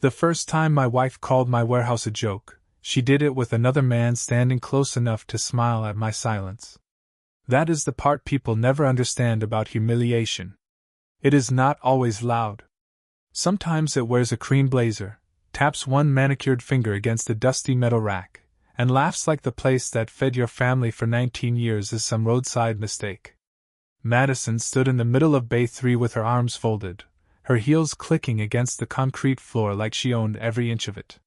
The first time my wife called my warehouse a joke, she did it with another man standing close enough to smile at my silence. That is the part people never understand about humiliation. It is not always loud. Sometimes it wears a cream blazer, taps one manicured finger against a dusty metal rack, and laughs like the place that fed your family for 19 years is some roadside mistake. Madison stood in the middle of Bay 3 with her arms folded, her heels clicking against the concrete floor like she owned every inch of it.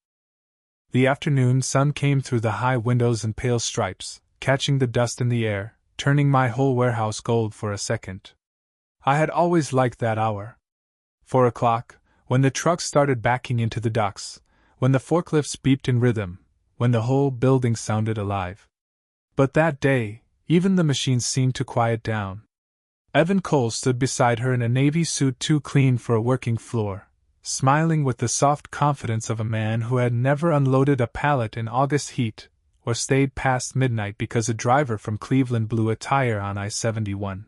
The afternoon sun came through the high windows in pale stripes, catching the dust in the air, turning my whole warehouse gold for a second. I had always liked that hour. 4 o'clock, when the trucks started backing into the docks, when the forklifts beeped in rhythm, when the whole building sounded alive. But that day, even the machines seemed to quiet down. Evan Cole stood beside her in a navy suit too clean for a working floor, smiling with the soft confidence of a man who had never unloaded a pallet in August heat, or stayed past midnight because a driver from Cleveland blew a tire on I-71.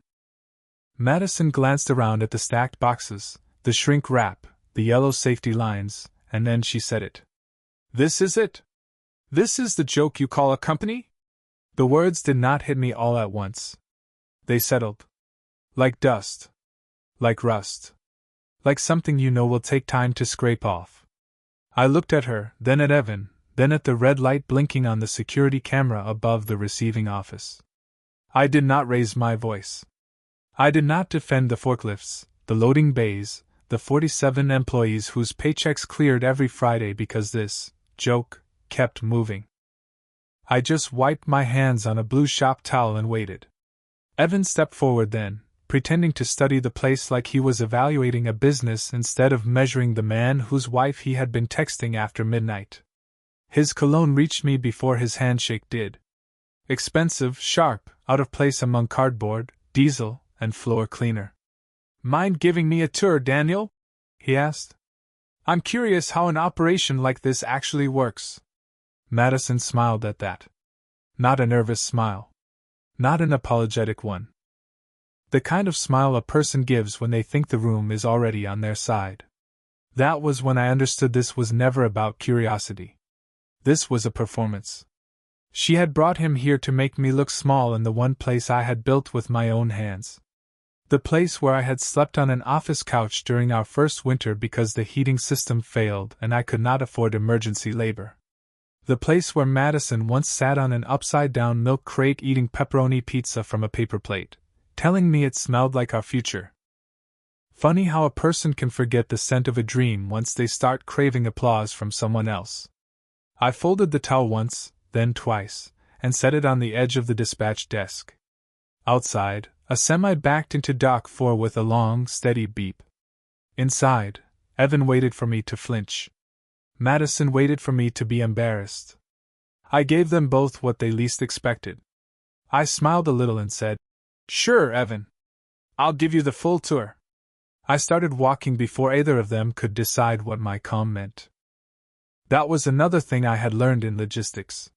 Madison glanced around at the stacked boxes, the shrink wrap, the yellow safety lines, and then she said it. "This is it? This is the joke you call a company?" The words did not hit me all at once. They settled. Like dust. Like rust. Like something you know will take time to scrape off. I looked at her, then at Evan, then at the red light blinking on the security camera above the receiving office. I did not raise my voice. I did not defend the forklifts, the loading bays, the 47 employees whose paychecks cleared every Friday because this joke kept moving. I just wiped my hands on a blue shop towel and waited. Evan stepped forward then, pretending to study the place like he was evaluating a business instead of measuring the man whose wife he had been texting after midnight. His cologne reached me before his handshake did. Expensive, sharp, out of place among cardboard, diesel, and floor cleaner. "Mind giving me a tour, Daniel?" he asked. "I'm curious how an operation like this actually works." Madison smiled at that. Not a nervous smile. Not an apologetic one. The kind of smile a person gives when they think the room is already on their side. That was when I understood this was never about curiosity. This was a performance. She had brought him here to make me look small in the one place I had built with my own hands. The place where I had slept on an office couch during our first winter because the heating system failed and I could not afford emergency labor. The place where Madison once sat on an upside-down milk crate eating pepperoni pizza from a paper plate, telling me it smelled like our future. Funny how a person can forget the scent of a dream once they start craving applause from someone else. I folded the towel once, then twice, and set it on the edge of the dispatch desk. Outside, a semi backed into dock 4 with a long, steady beep. Inside, Evan waited for me to flinch. Madison waited for me to be embarrassed. I gave them both what they least expected. I smiled a little and said, "Sure, Evan. I'll give you the full tour." I started walking before either of them could decide what my calm meant. That was another thing I had learned in logistics.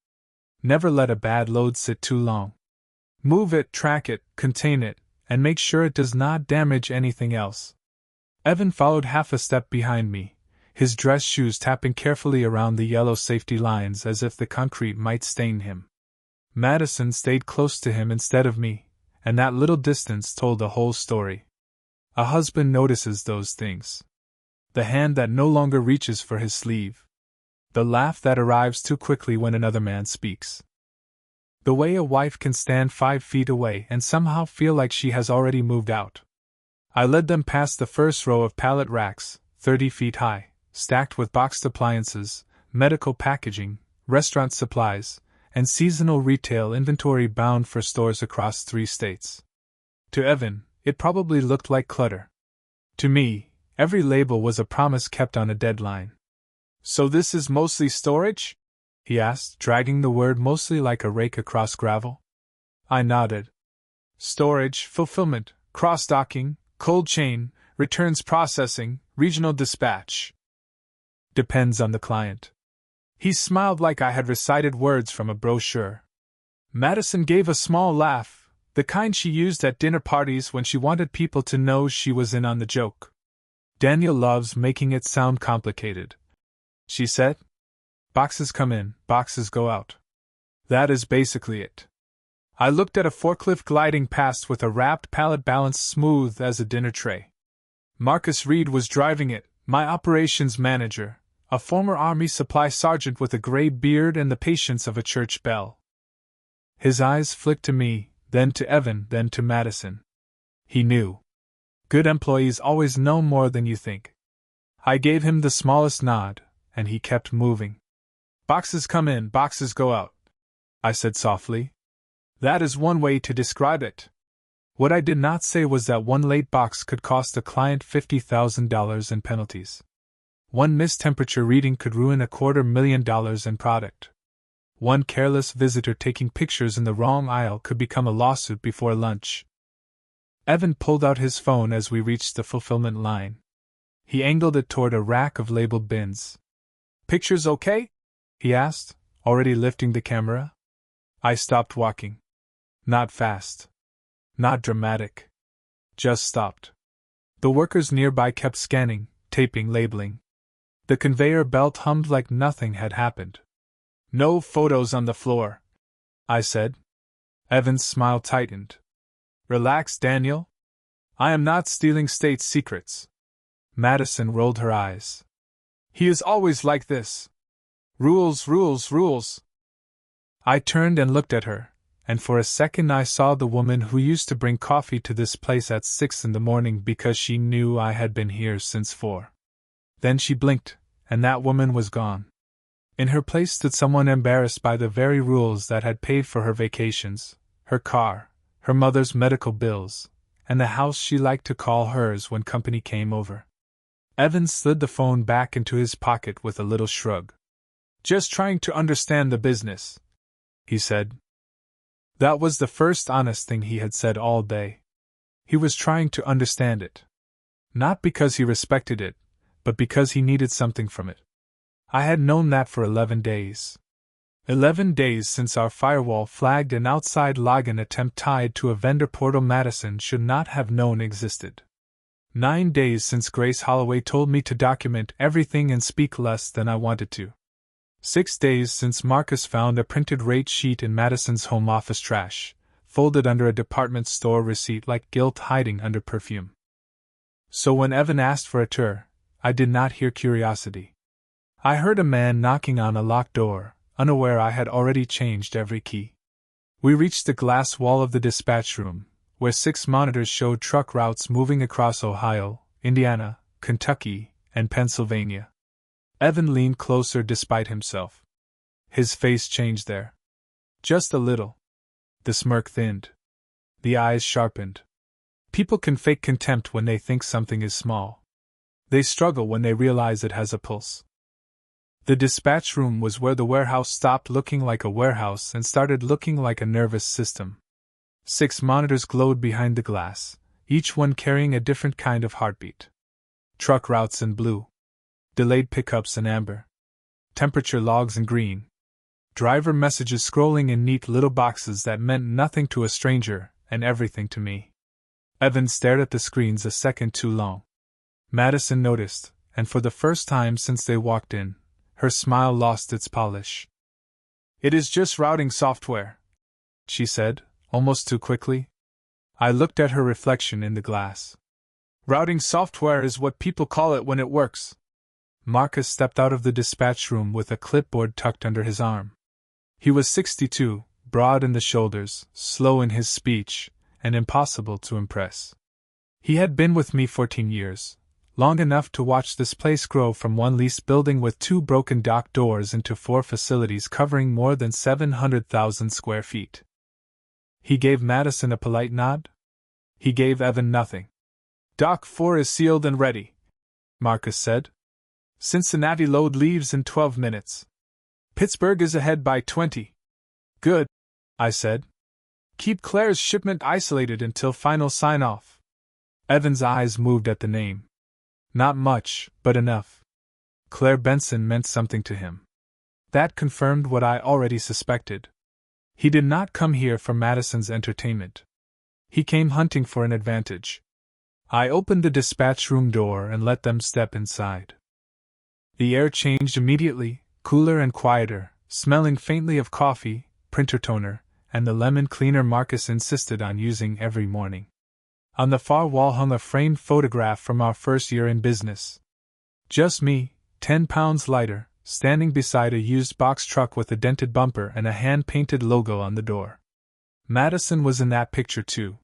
Never let a bad load sit too long. Move it, track it, contain it, and make sure it does not damage anything else. Evan followed half a step behind me, his dress shoes tapping carefully around the yellow safety lines as if the concrete might stain him. Madison stayed close to him instead of me, and that little distance told the whole story. A husband notices those things. The hand that no longer reaches for his sleeve. The laugh that arrives too quickly when another man speaks. The way a wife can stand 5 feet away and somehow feel like she has already moved out. I led them past the first row of pallet racks, 30 feet high, stacked with boxed appliances, medical packaging, restaurant supplies, and seasonal retail inventory bound for stores across 3 states. To Evan, it probably looked like clutter. To me, every label was a promise kept on a deadline. "So this is mostly storage?" he asked, dragging the word mostly like a rake across gravel. I nodded. "Storage, fulfillment, cross-docking, cold chain, returns processing, regional dispatch. Depends on the client." He smiled like I had recited words from a brochure. Madison gave a small laugh, the kind she used at dinner parties when she wanted people to know she was in on the joke. "Daniel loves making it sound complicated," she said. Boxes come in, boxes go out. That is basically it. I looked at a forklift gliding past with a wrapped pallet balanced smooth as a dinner tray. Marcus Reed was driving it, my operations manager, a former Army supply sergeant with a gray beard and the patience of a church bell. His eyes flicked to me, then to Evan, then to Madison. He knew. Good employees always know more than you think. I gave him the smallest nod, and he kept moving. Boxes come in, boxes go out, I said softly. That is one way to describe it. What I did not say was that one late box could cost a client $50,000 in penalties. One missed temperature reading could ruin $250,000 in product. One careless visitor taking pictures in the wrong aisle could become a lawsuit before lunch. Evan pulled out his phone as we reached the fulfillment line. He angled it toward a rack of labeled bins. Pictures okay? He asked, already lifting the camera. I stopped walking. Not fast. Not dramatic. Just stopped. The workers nearby kept scanning, taping, labeling. The conveyor belt hummed like nothing had happened. No photos on the floor, I said. Evan's smile tightened. Relax, Daniel. I am not stealing state secrets. Madison rolled her eyes. He is always like this. Rules, rules, rules. I turned and looked at her, and for a second I saw the woman who used to bring coffee to this place at 6 a.m. because she knew I had been here since 4. Then she blinked, and that woman was gone. In her place stood someone embarrassed by the very rules that had paid for her vacations, her car, her mother's medical bills, and the house she liked to call hers when company came over. Evan slid the phone back into his pocket with a little shrug. Just trying to understand the business, he said. That was the first honest thing he had said all day. He was trying to understand it. Not because he respected it, but because he needed something from it. I had known that for 11 days. 11 days since our firewall flagged an outside login attempt tied to a vendor portal Madison should not have known existed. 9 days since Grace Holloway told me to document everything and speak less than I wanted to. 6 days since Marcus found a printed rate sheet in Madison's home office trash, folded under a department store receipt like guilt hiding under perfume. So when Evan asked for a tour, I did not hear curiosity. I heard a man knocking on a locked door, unaware I had already changed every key. We reached the glass wall of the dispatch room, where 6 monitors showed truck routes moving across Ohio, Indiana, Kentucky, and Pennsylvania. Evan leaned closer despite himself. His face changed there. Just a little. The smirk thinned. The eyes sharpened. People can fake contempt when they think something is small. They struggle when they realize it has a pulse. The dispatch room was where the warehouse stopped looking like a warehouse and started looking like a nervous system. 6 monitors glowed behind the glass, each one carrying a different kind of heartbeat. Truck routes in blue. Delayed pickups in amber. Temperature logs in green. Driver messages scrolling in neat little boxes that meant nothing to a stranger and everything to me. Evan stared at the screens a second too long. Madison noticed, and for the first time since they walked in, her smile lost its polish. It is just routing software, she said, almost too quickly. I looked at her reflection in the glass. Routing software is what people call it when it works. Marcus stepped out of the dispatch room with a clipboard tucked under his arm. He was 62, broad in the shoulders, slow in his speech, and impossible to impress. He had been with me 14 years, long enough to watch this place grow from one leased building with 2 broken dock doors into 4 facilities covering more than 700,000 square feet. He gave Madison a polite nod. He gave Evan nothing. Dock 4 is sealed and ready, Marcus said. Cincinnati load leaves in 12 minutes. Pittsburgh is ahead by 20. Good, I said. Keep Claire's shipment isolated until final sign-off. Evan's eyes moved at the name. Not much, but enough. Claire Benson meant something to him. That confirmed what I already suspected. He did not come here for Madison's entertainment. He came hunting for an advantage. I opened the dispatch room door and let them step inside. The air changed immediately, cooler and quieter, smelling faintly of coffee, printer toner, and the lemon cleaner Marcus insisted on using every morning. On the far wall hung a framed photograph from our first year in business. Just me, 10 pounds lighter, standing beside a used box truck with a dented bumper and a hand-painted logo on the door. Madison was in that picture too.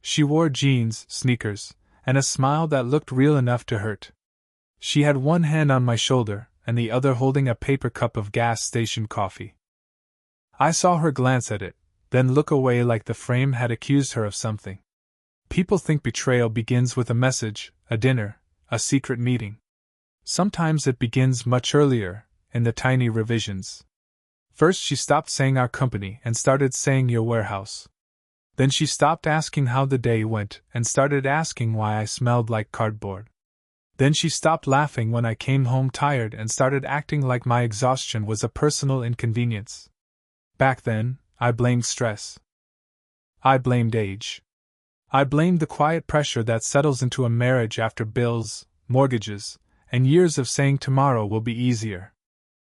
She wore jeans, sneakers, and a smile that looked real enough to hurt. She had one hand on my shoulder, and the other holding a paper cup of gas station coffee. I saw her glance at it, then look away like the frame had accused her of something. People think betrayal begins with a message, a dinner, a secret meeting. Sometimes it begins much earlier, in the tiny revisions. First she stopped saying our company and started saying your warehouse. Then she stopped asking how the day went and started asking why I smelled like cardboard. Then she stopped laughing when I came home tired and started acting like my exhaustion was a personal inconvenience. Back then, I blamed stress. I blamed age. I blamed the quiet pressure that settles into a marriage after bills, mortgages, and years of saying tomorrow will be easier.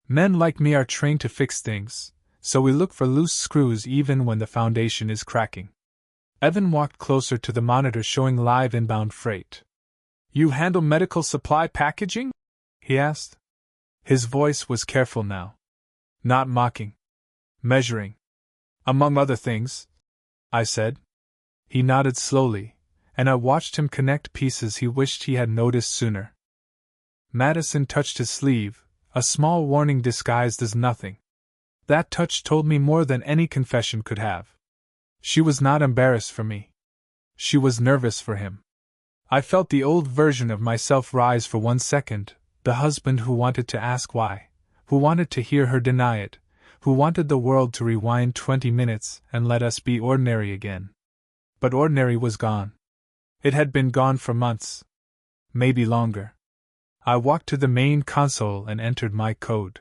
Men like me are trained to fix things, so we look for loose screws even when the foundation is cracking. Evan walked closer to the monitor showing live inbound freight. You handle medical supply packaging? He asked. His voice was careful now. Not mocking. Measuring. Among other things, I said. He nodded slowly, and I watched him connect pieces he wished he had noticed sooner. Madison touched his sleeve, a small warning disguised as nothing. That touch told me more than any confession could have. She was not embarrassed for me. She was nervous for him. I felt the old version of myself rise for 1 second, the husband who wanted to ask why, who wanted to hear her deny it, who wanted the world to rewind 20 minutes and let us be ordinary again. But ordinary was gone. It had been gone for months. Maybe longer. I walked to the main console and entered my code.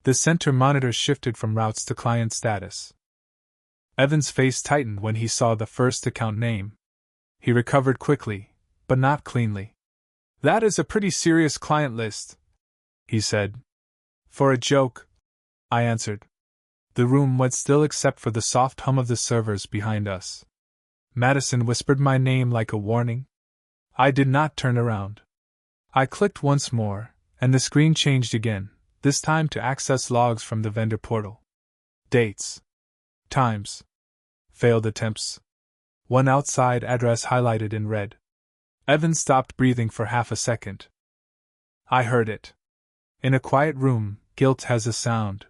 The center monitor shifted from routes to client status. Evan's face tightened when he saw the first account name. He recovered quickly, but not cleanly. That is a pretty serious client list, he said. For a joke, I answered. The room went still except for the soft hum of the servers behind us. Madison whispered my name like a warning. I did not turn around. I clicked once more, and the screen changed again, this time to access logs from the vendor portal. Dates. Times. Failed attempts. One outside address highlighted in red. Evan stopped breathing for half a second. I heard it. In a quiet room, guilt has a sound.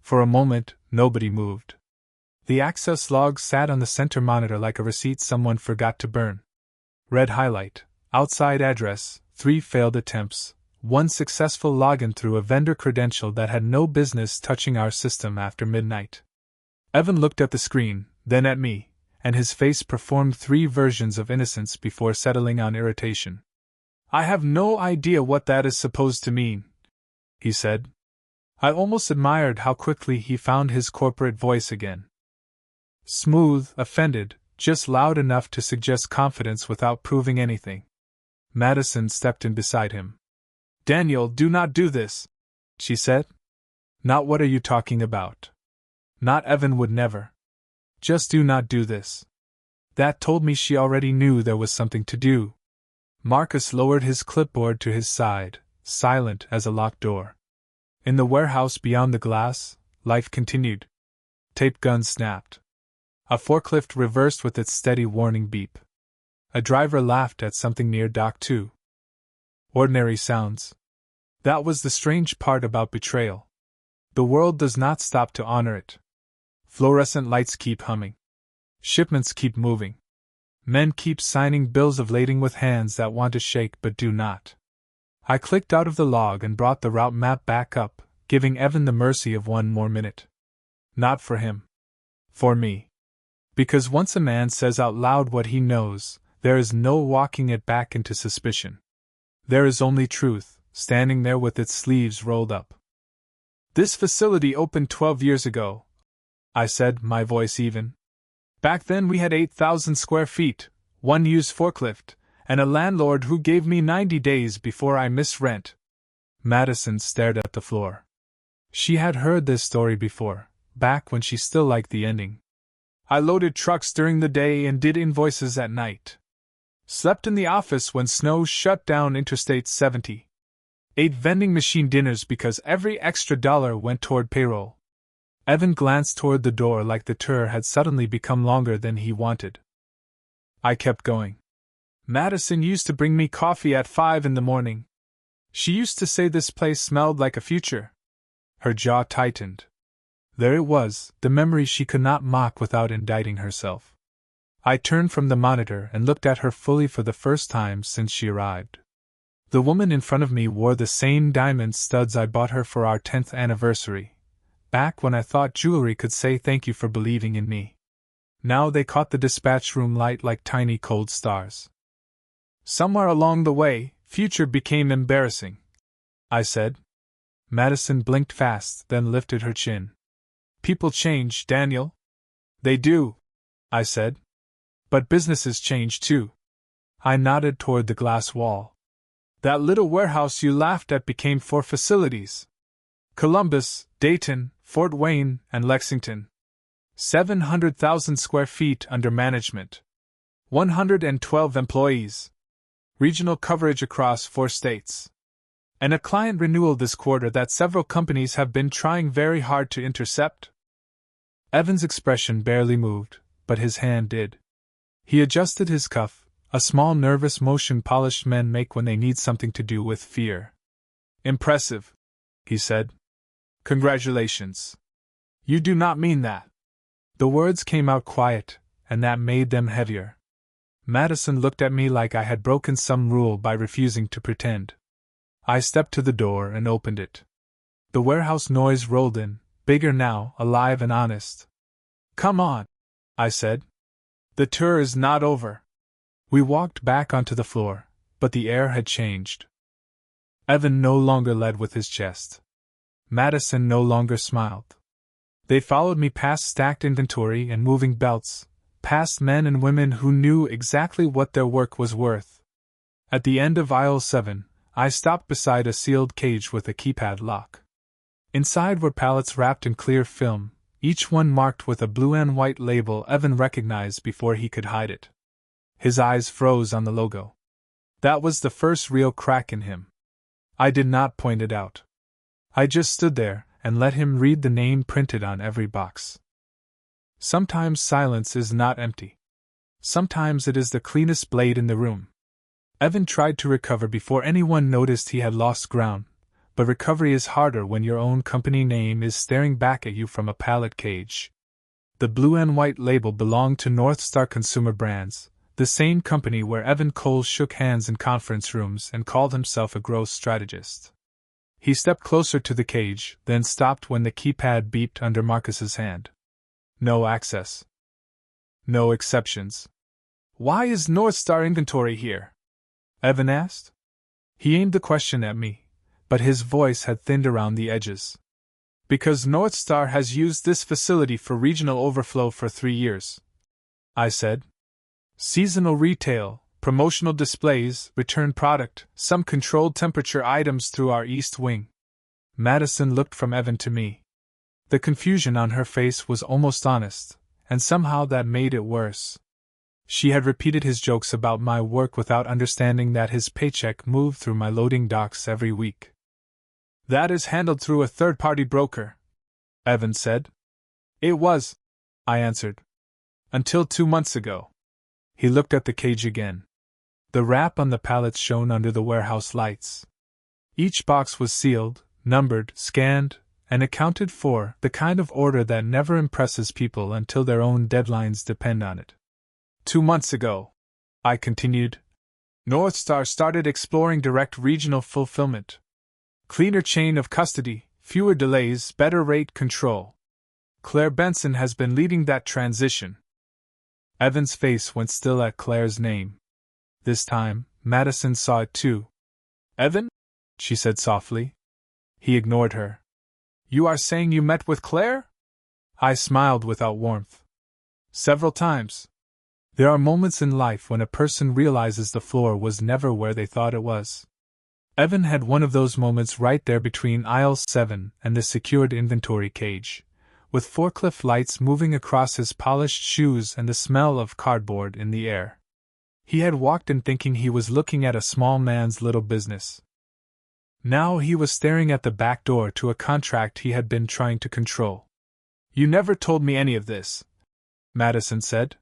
For a moment, nobody moved. The access log sat on the center monitor like a receipt someone forgot to burn. Red highlight, outside address, 3 failed attempts, 1 successful login through a vendor credential that had no business touching our system after midnight. Evan looked at the screen, then at me, and his face performed 3 versions of innocence before settling on irritation. I have no idea what that is supposed to mean, he said. I almost admired how quickly he found his corporate voice again. Smooth, offended, just loud enough to suggest confidence without proving anything. Madison stepped in beside him. Daniel, do not do this, she said. Not what are you talking about? Not Evan would never. Just do not do this. That told me she already knew there was something to do. Marcus lowered his clipboard to his side, silent as a locked door. In the warehouse beyond the glass, life continued. Tape guns snapped. A forklift reversed with its steady warning beep. A driver laughed at something near Dock 2. Ordinary sounds. That was the strange part about betrayal. The world does not stop to honor it. Fluorescent lights keep humming. Shipments keep moving. Men keep signing bills of lading with hands that want to shake but do not. I clicked out of the log and brought the route map back up, giving Evan the mercy of 1 more minute. Not for him. For me. Because once a man says out loud what he knows, there is no walking it back into suspicion. There is only truth, standing there with its sleeves rolled up. This facility opened 12 years ago, I said, my voice even. Back then we had 8,000 square feet, 1 used forklift, and a landlord who gave me 90 days before I missed rent. Madison stared at the floor. She had heard this story before, back when she still liked the ending. I loaded trucks during the day and did invoices at night. Slept in the office when snow shut down Interstate 70. Ate vending machine dinners because every extra dollar went toward payroll. Evan glanced toward the door like the tour had suddenly become longer than he wanted. I kept going. Madison used to bring me coffee at 5 in the morning. She used to say this place smelled like a future. Her jaw tightened. There it was, the memory she could not mock without indicting herself. I turned from the monitor and looked at her fully for the first time since she arrived. The woman in front of me wore the same diamond studs I bought her for our 10th anniversary, back when I thought jewelry could say thank you for believing in me. Now they caught the dispatch room light like tiny cold stars. Somewhere along the way, future became embarrassing, I said. Madison blinked fast, then lifted her chin. People change, Daniel. They do, I said. But businesses change too. I nodded toward the glass wall. That little warehouse you laughed at became 4 facilities. Columbus, Dayton, Fort Wayne, and Lexington. 700,000 square feet under management. 112 employees. Regional coverage across 4 states. And a client renewal this quarter that several companies have been trying very hard to intercept. Evan's expression barely moved, but his hand did. He adjusted his cuff, a small nervous motion polished men make when they need something to do with fear. Impressive, he said. Congratulations. You do not mean that. The words came out quiet, and that made them heavier. Madison looked at me like I had broken some rule by refusing to pretend. I stepped to the door and opened it. The warehouse noise rolled in, bigger now, alive and honest. Come on, I said. The tour is not over. We walked back onto the floor, but the air had changed. Evan no longer led with his chest. Madison no longer smiled. They followed me past stacked inventory and moving belts, past men and women who knew exactly what their work was worth. At the end of aisle 7, I stopped beside a sealed cage with a keypad lock. Inside were pallets wrapped in clear film, each one marked with a blue and white label Evan recognized before he could hide it. His eyes froze on the logo. That was the first real crack in him. I did not point it out. I just stood there and let him read the name printed on every box. Sometimes silence is not empty. Sometimes it is the cleanest blade in the room. Evan tried to recover before anyone noticed he had lost ground, but recovery is harder when your own company name is staring back at you from a pallet cage. The blue and white label belonged to North Star Consumer Brands, the same company where Evan Cole shook hands in conference rooms and called himself a growth strategist. He stepped closer to the cage, then stopped when the keypad beeped under Marcus's hand. No access. No exceptions. Why is North Star inventory here? Evan asked. He aimed the question at me, but his voice had thinned around the edges. Because North Star has used this facility for regional overflow for 3 years, I said. Seasonal retail, promotional displays, return product, some controlled temperature items through our east wing. Madison looked from Evan to me. The confusion on her face was almost honest, and somehow that made it worse. She had repeated his jokes about my work without understanding that his paycheck moved through my loading docks every week. That is handled through a third-party broker, Evan said. It was, I answered. Until 2 months ago. He looked at the cage again. The wrap on the pallets shone under the warehouse lights. Each box was sealed, numbered, scanned, and accounted for, the kind of order that never impresses people until their own deadlines depend on it. 2 months ago, I continued, North Star started exploring direct regional fulfillment. Cleaner chain of custody, fewer delays, better rate control. Claire Benson has been leading that transition. Evan's face went still at Claire's name. This time, Madison saw it too. Evan? She said softly. He ignored her. You are saying you met with Claire? I smiled without warmth. Several times. There are moments in life when a person realizes the floor was never where they thought it was. Evan had one of those moments right there between aisle 7 and the secured inventory cage, with forklift lights moving across his polished shoes and the smell of cardboard in the air. He had walked in thinking he was looking at a small man's little business. Now he was staring at the back door to a contract he had been trying to control. "You never told me any of this," Madison said.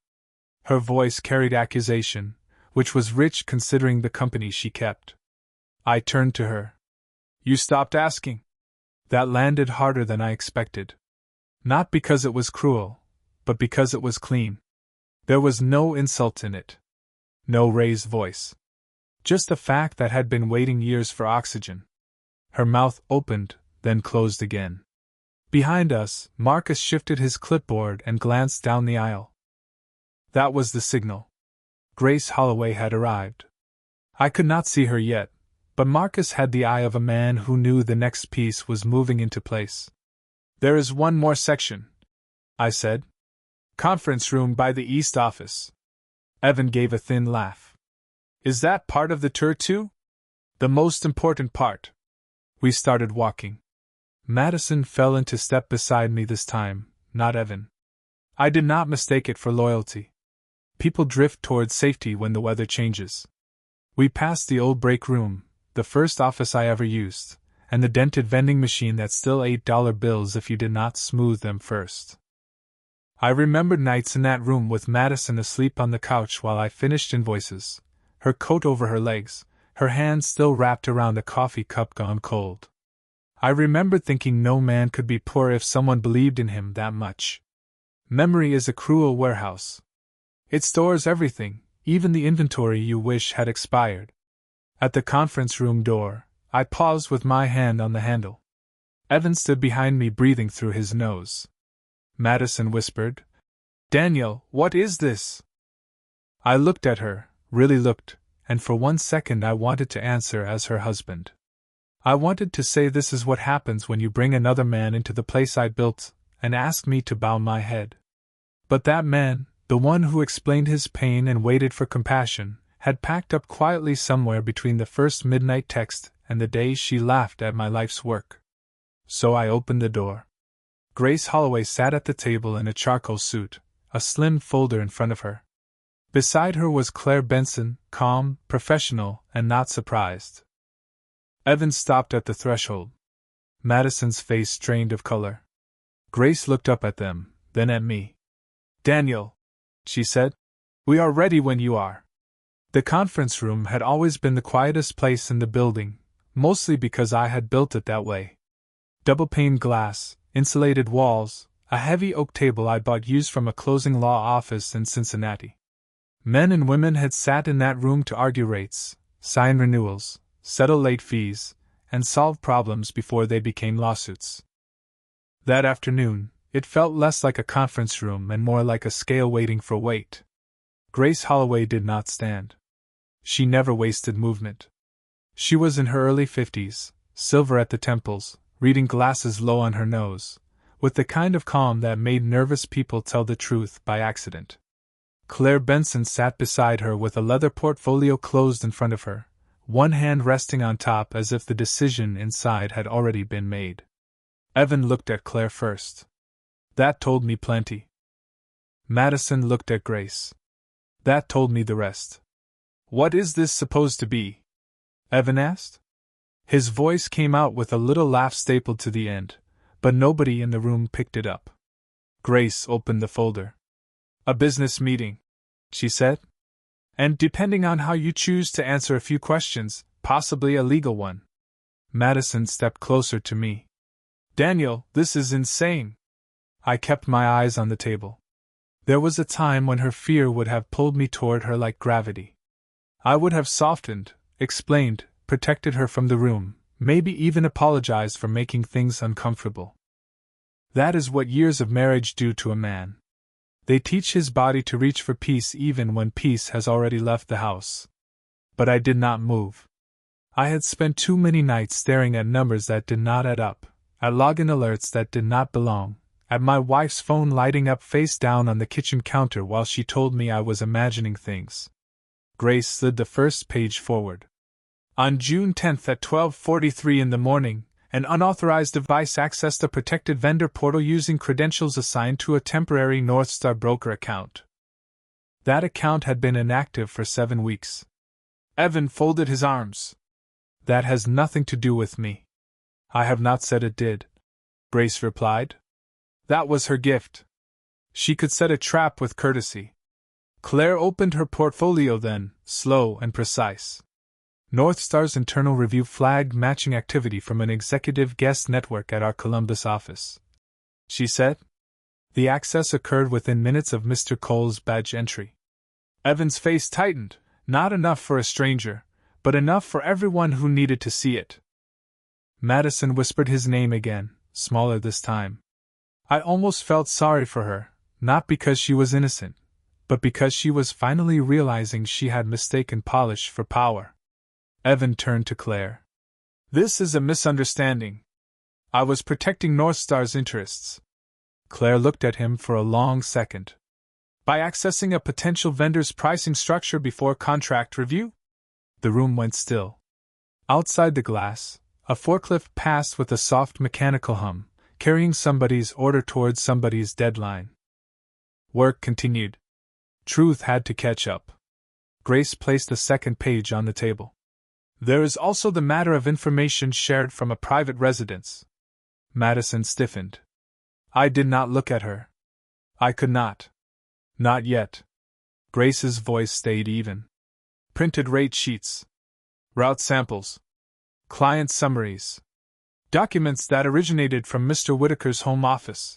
Her voice carried accusation, which was rich considering the company she kept. I turned to her. "You stopped asking." That landed harder than I expected. Not because it was cruel, but because it was clean. There was no insult in it. No raised voice. Just a fact that had been waiting years for oxygen. Her mouth opened, then closed again. Behind us, Marcus shifted his clipboard and glanced down the aisle. That was the signal. Grace Holloway had arrived. I could not see her yet, but Marcus had the eye of a man who knew the next piece was moving into place. "There is one more section," I said. "Conference room by the east office." Evan gave a thin laugh. "Is that part of the tour too?" "The most important part." We started walking. Madison fell into step beside me this time, not Evan. I did not mistake it for loyalty. People drift towards safety when the weather changes. We passed the old break room, the first office I ever used, and the dented vending machine that still ate dollar bills if you did not smooth them first. I remembered nights in that room with Madison asleep on the couch while I finished invoices, her coat over her legs, her hands still wrapped around a coffee cup gone cold. I remembered thinking no man could be poor if someone believed in him that much. Memory is a cruel warehouse. It stores everything, even the inventory you wish had expired. At the conference room door, I paused with my hand on the handle. Evan stood behind me breathing through his nose. Madison whispered, "Daniel, what is this?" I looked at her, really looked, and for 1 second I wanted to answer as her husband. I wanted to say this is what happens when you bring another man into the place I built, and ask me to bow my head. But that man, the one who explained his pain and waited for compassion, had packed up quietly somewhere between the first midnight text and the day she laughed at my life's work. So I opened the door. Grace Holloway sat at the table in a charcoal suit, a slim folder in front of her. Beside her was Claire Benson, calm, professional, and not surprised. Evan stopped at the threshold. Madison's face strained of color. Grace looked up at them, then at me. "Daniel," she said, "we are ready when you are." The conference room had always been the quietest place in the building, mostly because I had built it that way. Double-paned glass, insulated walls, a heavy oak table I bought used from a closing law office in Cincinnati. Men and women had sat in that room to argue rates, sign renewals, settle late fees, and solve problems before they became lawsuits. That afternoon, it felt less like a conference room and more like a scale waiting for weight. Grace Holloway did not stand. She never wasted movement. She was in her early 50s, silver at the temples, reading glasses low on her nose, with the kind of calm that made nervous people tell the truth by accident. Claire Benson sat beside her with a leather portfolio closed in front of her, one hand resting on top as if the decision inside had already been made. Evan looked at Claire first. That told me plenty. Madison looked at Grace. That told me the rest. "What is this supposed to be?" Evan asked. His voice came out with a little laugh stapled to the end, but nobody in the room picked it up. Grace opened the folder. "A business meeting," she said. "And depending on how you choose to answer a few questions, possibly a legal one." Madison stepped closer to me. "Daniel, this is insane." I kept my eyes on the table. There was a time when her fear would have pulled me toward her like gravity. I would have softened, explained, protected her from the room, maybe even apologized for making things uncomfortable. That is what years of marriage do to a man. They teach his body to reach for peace even when peace has already left the house. But I did not move. I had spent too many nights staring at numbers that did not add up, at login alerts that did not belong, at my wife's phone lighting up face down on the kitchen counter while she told me I was imagining things. Grace slid the first page forward. On June 10th at 12:43 in the morning, an unauthorized device accessed a protected vendor portal using credentials assigned to a temporary Northstar broker account. That account had been inactive for 7 weeks. Evan folded his arms. That has nothing to do with me. I have not said it did, Grace replied. That was her gift. She could set a trap with courtesy. Claire opened her portfolio then, slow and precise. Northstar's internal review flagged matching activity from an executive guest network at our Columbus office. She said. The access occurred within minutes of Mr. Cole's badge entry. Evan's face tightened, not enough for a stranger, but enough for everyone who needed to see it. Madison whispered his name again, smaller this time. I almost felt sorry for her, not because she was innocent, but because she was finally realizing she had mistaken polish for power. Evan turned to Claire. This is a misunderstanding. I was protecting Northstar's interests. Claire looked at him for a long second. By accessing a potential vendor's pricing structure before contract review? The room went still. Outside the glass, a forklift passed with a soft mechanical hum, carrying somebody's order towards somebody's deadline. Work continued. Truth had to catch up. Grace placed the second page on the table. There is also the matter of information shared from a private residence. Madison stiffened. I did not look at her. I could not. Not yet. Grace's voice stayed even. Printed rate sheets. Route samples. Client summaries. Documents that originated from Mr. Whitaker's home office.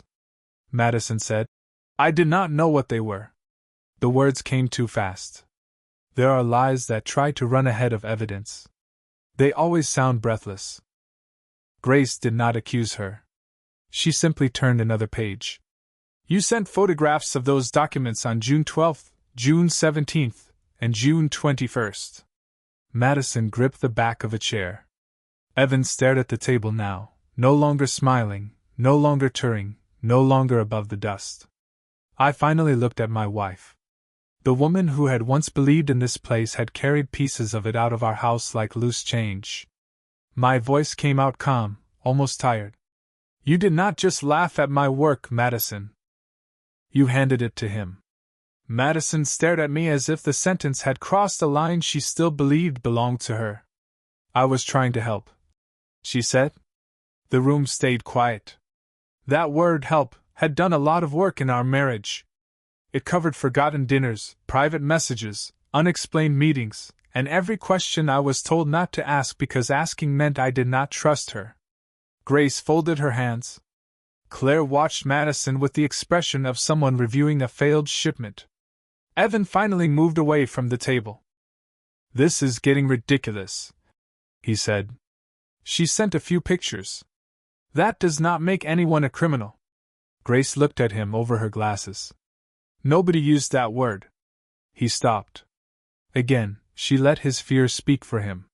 Madison said. I did not know what they were. The words came too fast. There are lies that try to run ahead of evidence. They always sound breathless. Grace did not accuse her. She simply turned another page. You sent photographs of those documents on June 12th, June 17th, and June 21st. Madison gripped the back of a chair. Evan stared at the table now, no longer smiling, no longer turning, no longer above the dust. I finally looked at my wife. The woman who had once believed in this place had carried pieces of it out of our house like loose change. My voice came out calm, almost tired. You did not just laugh at my work, Madison. You handed it to him. Madison stared at me as if the sentence had crossed a line she still believed belonged to her. I was trying to help, she said. The room stayed quiet. That word, help, had done a lot of work in our marriage. It covered forgotten dinners, private messages, unexplained meetings, and every question I was told not to ask because asking meant I did not trust her. Grace folded her hands. Claire watched Madison with the expression of someone reviewing a failed shipment. Evan finally moved away from the table. This is getting ridiculous, he said. She sent a few pictures. That does not make anyone a criminal. Grace looked at him over her glasses. Nobody used that word. He stopped. Again, she let his fear speak for him.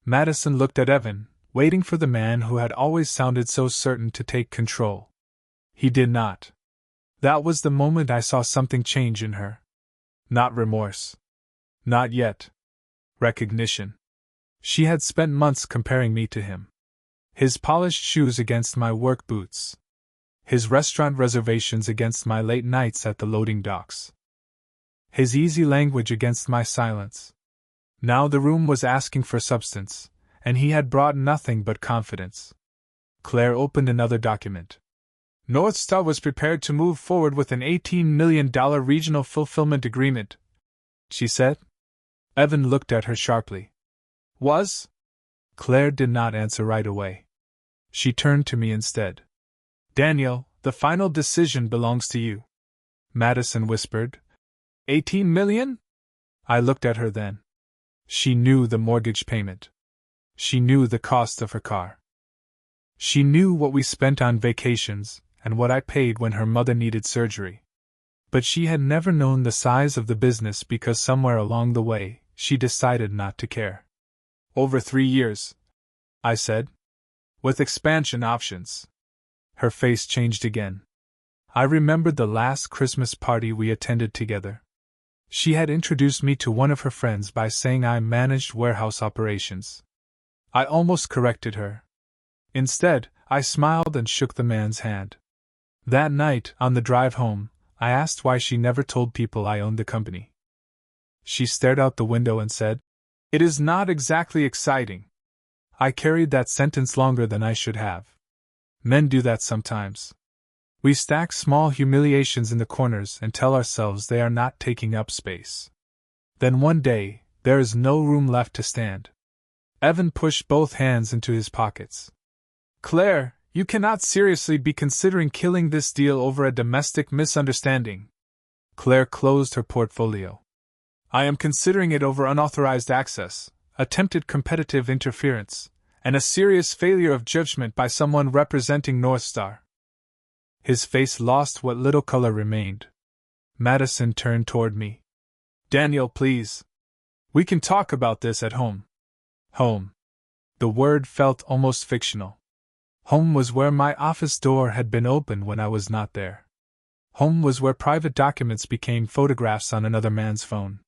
Madison looked at Evan, waiting for the man who had always sounded so certain to take control. He did not. That was the moment I saw something change in her. Not remorse. Not yet. Recognition. She had spent months comparing me to him. His polished shoes against my work boots. His restaurant reservations against my late nights at the loading docks. His easy language against my silence. Now the room was asking for substance, and he had brought nothing but confidence. Claire opened another document. Northstar was prepared to move forward with an $18 million regional fulfillment agreement, she said. Evan looked at her sharply. Was? Claire did not answer right away. She turned to me instead. Daniel, the final decision belongs to you, Madison whispered. 18 million? I looked at her then. She knew the mortgage payment. She knew the cost of her car. She knew what we spent on vacations and what I paid when her mother needed surgery. But she had never known the size of the business because somewhere along the way, she decided not to care. Over 3 years, I said. With expansion options. Her face changed again. I remembered the last Christmas party we attended together. She had introduced me to one of her friends by saying I managed warehouse operations. I almost corrected her. Instead, I smiled and shook the man's hand. That night, on the drive home, I asked why she never told people I owned the company. She stared out the window and said, "It is not exactly exciting." I carried that sentence longer than I should have. Men do that sometimes. We stack small humiliations in the corners and tell ourselves they are not taking up space. Then one day, there is no room left to stand. Evan pushed both hands into his pockets. "Claire, you cannot seriously be considering killing this deal over a domestic misunderstanding." Claire closed her portfolio. "I am considering it over unauthorized access, attempted competitive interference, and a serious failure of judgment by someone representing North Star." His face lost what little color remained. Madison turned toward me. "Daniel, please. We can talk about this at home." Home. The word felt almost fictional. Home was where my office door had been opened when I was not there. Home was where private documents became photographs on another man's phone.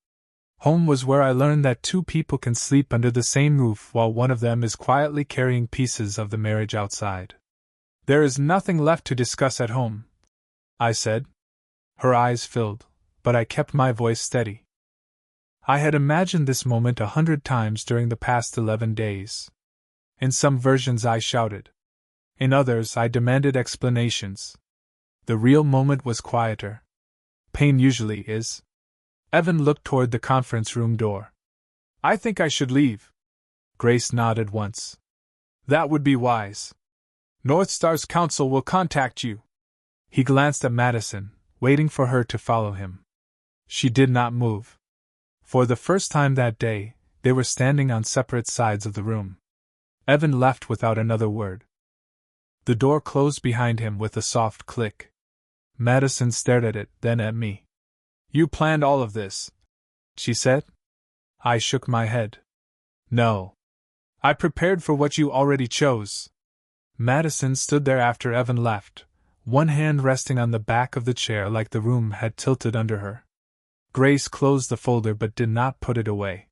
Home was where I learned that two people can sleep under the same roof while one of them is quietly carrying pieces of the marriage outside. "There is nothing left to discuss at home," I said. Her eyes filled, but I kept my voice steady. I had imagined this moment 100 times during the past 11 days. In some versions I shouted. In others I demanded explanations. The real moment was quieter. Pain usually is. Evan looked toward the conference room door. "I think I should leave." Grace nodded once. "That would be wise. North Star's counsel will contact you." He glanced at Madison, waiting for her to follow him. She did not move. For the first time that day, they were standing on separate sides of the room. Evan left without another word. The door closed behind him with a soft click. Madison stared at it, then at me. "You planned all of this," she said. I shook my head. "No. I prepared for what you already chose." Madison stood there after Evan left, one hand resting on the back of the chair like the room had tilted under her. Grace closed the folder but did not put it away.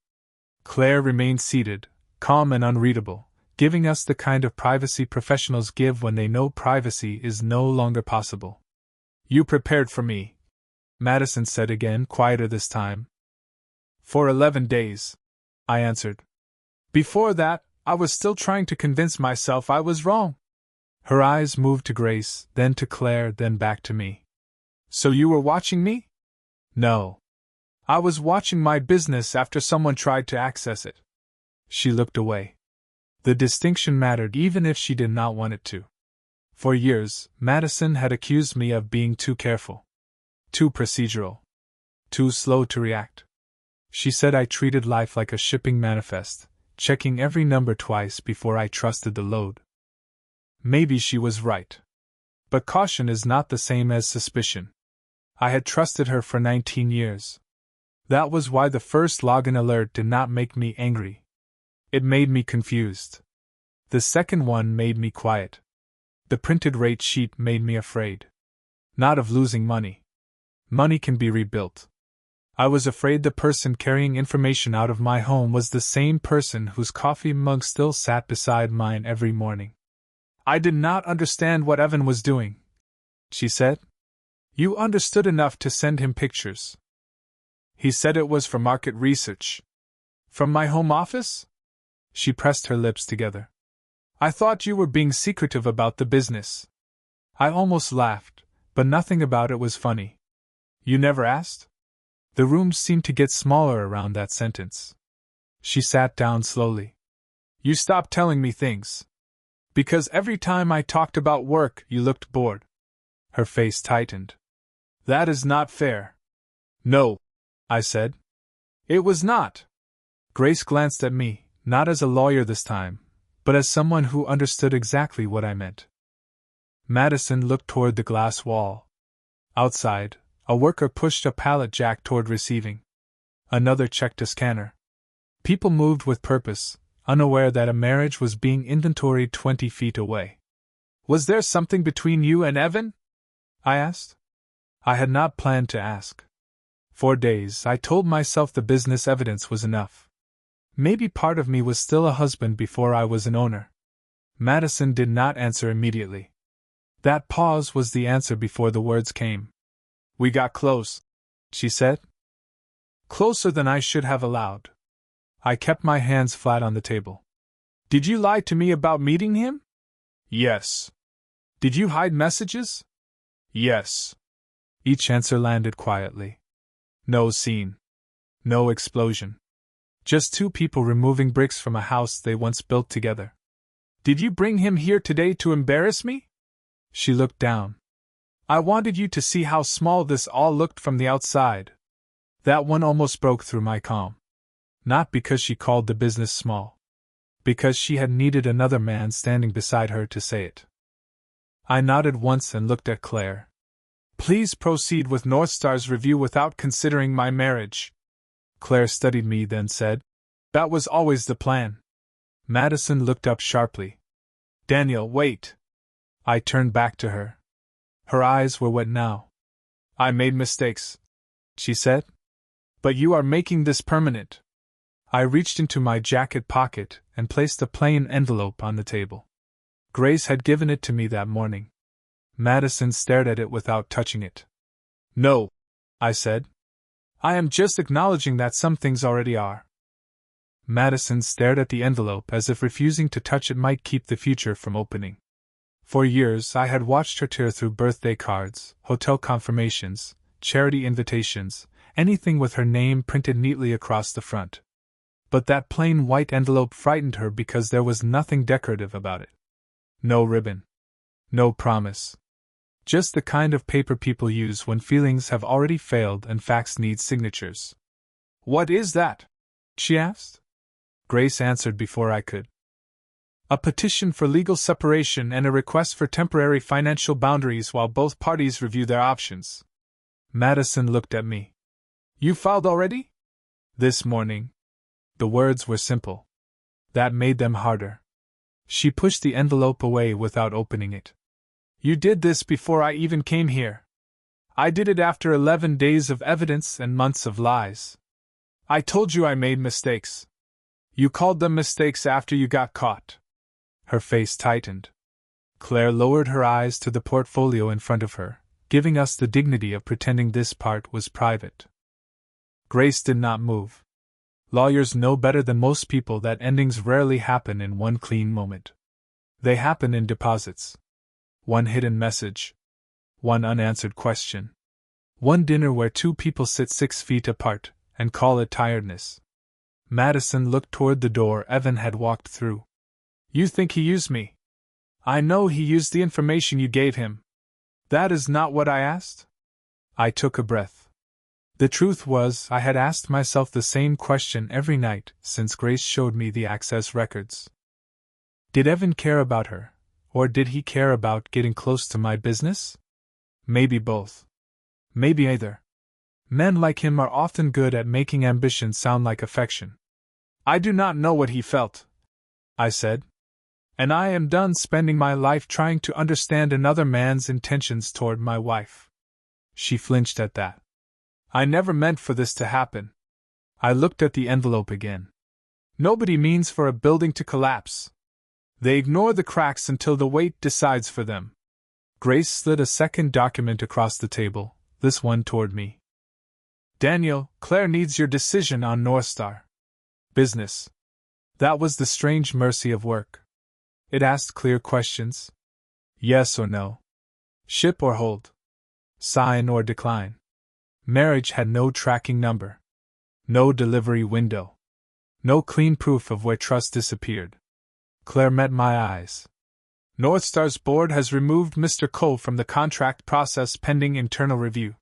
Claire remained seated, calm and unreadable, giving us the kind of privacy professionals give when they know privacy is no longer possible. "You prepared for me," Madison said again, quieter this time. "For 11 days," I answered. "Before that, I was still trying to convince myself I was wrong." Her eyes moved to Grace, then to Claire, then back to me. "So you were watching me?" "No. I was watching my business after someone tried to access it." She looked away. The distinction mattered even if she did not want it to. For years, Madison had accused me of being too careful, too procedural, too slow to react. She said I treated life like a shipping manifest, checking every number twice before I trusted the load. Maybe she was right. But caution is not the same as suspicion. I had trusted her for 19 years. That was why the first login alert did not make me angry. It made me confused. The second one made me quiet. The printed rate sheet made me afraid. Not of losing money. Money can be rebuilt. I was afraid the person carrying information out of my home was the same person whose coffee mug still sat beside mine every morning. "I did not understand what Evan was doing," she said. "You understood enough to send him pictures." "He said it was for market research." "From my home office?" She pressed her lips together. "I thought you were being secretive about the business." I almost laughed, but nothing about it was funny. "You never asked?" The room seemed to get smaller around that sentence. She sat down slowly. "You stopped telling me things. Because every time I talked about work, you looked bored." Her face tightened. "That is not fair." "No," I said. "It was not." Grace glanced at me, not as a lawyer this time, but as someone who understood exactly what I meant. Madison looked toward the glass wall. Outside, a worker pushed a pallet jack toward receiving. Another checked a scanner. People moved with purpose, unaware that a marriage was being inventoried 20 feet away. "Was there something between you and Evan?" I asked. I had not planned to ask. For days, I told myself the business evidence was enough. Maybe part of me was still a husband before I was an owner. Madison did not answer immediately. That pause was the answer before the words came. We got close, she said. Closer than I should have allowed. I kept my hands flat on the table. Did you lie to me about meeting him? Yes. Did you hide messages? Yes. Each answer landed quietly. No scene. No explosion. Just two people removing bricks from a house they once built together. Did you bring him here today to embarrass me? She looked down. I wanted you to see how small this all looked from the outside. That one almost broke through my calm. Not because she called the business small. Because she had needed another man standing beside her to say it. I nodded once and looked at Claire. Please proceed with Northstar's review without considering my marriage. Claire studied me, then said, That was always the plan. Madison looked up sharply. Daniel, wait. I turned back to her. Her eyes were wet now. I made mistakes, she said. But you are making this permanent. I reached into my jacket pocket and placed a plain envelope on the table. Grace had given it to me that morning. Madison stared at it without touching it. No, I said. I am just acknowledging that some things already are. Madison stared at the envelope as if refusing to touch it might keep the future from opening. For years I had watched her tear through birthday cards, hotel confirmations, charity invitations, anything with her name printed neatly across the front. But that plain white envelope frightened her because there was nothing decorative about it. No ribbon. No promise. Just the kind of paper people use when feelings have already failed and facts need signatures. What is that? She asked. Grace answered before I could. A petition for legal separation and a request for temporary financial boundaries while both parties review their options. Madison looked at me. You filed already? This morning. The words were simple. That made them harder. She pushed the envelope away without opening it. You did this before I even came here. I did it after 11 days of evidence and months of lies. I told you I made mistakes. You called them mistakes after you got caught. Her face tightened. Claire lowered her eyes to the portfolio in front of her, giving us the dignity of pretending this part was private. Grace did not move. Lawyers know better than most people that endings rarely happen in one clean moment. They happen in deposits. One hidden message. One unanswered question. One dinner where two people sit 6 feet apart and call it tiredness. Madison looked toward the door Evan had walked through. You think he used me? I know he used the information you gave him. That is not what I asked. I took a breath. The truth was, I had asked myself the same question every night since Grace showed me the access records. Did Evan care about her? Or did he care about getting close to my business? Maybe both. Maybe either. Men like him are often good at making ambition sound like affection. I do not know what he felt, I said. And I am done spending my life trying to understand another man's intentions toward my wife. She flinched at that. I never meant for this to happen. I looked at the envelope again. Nobody means for a building to collapse. They ignore the cracks until the weight decides for them. Grace slid a second document across the table, this one toward me. Daniel, Claire needs your decision on Northstar. Business. That was the strange mercy of work. It asked clear questions. Yes or no. Ship or hold. Sign or decline. Marriage had no tracking number. No delivery window. No clean proof of where trust disappeared. Claire met my eyes. Northstar's board has removed Mr. Cole from the contract process pending internal review.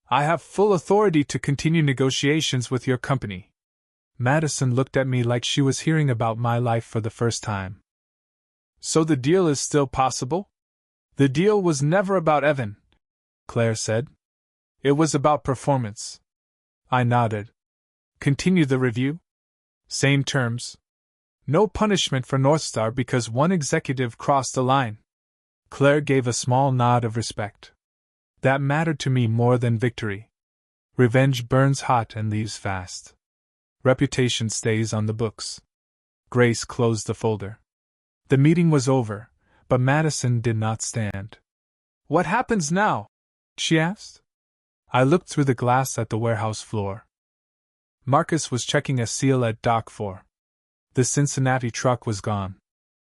I have full authority to continue negotiations with your company. Madison looked at me like she was hearing about my life for the first time. So the deal is still possible? The deal was never about Evan, Claire said. It was about performance. I nodded. Continue the review? Same terms. No punishment for Northstar because one executive crossed a line. Claire gave a small nod of respect. That mattered to me more than victory. Revenge burns hot and leaves fast. Reputation stays on the books. Grace closed the folder. The meeting was over, but Madison did not stand. "What happens now?" she asked. I looked through the glass at the warehouse floor. Marcus was checking a seal at Dock 4. The Cincinnati truck was gone.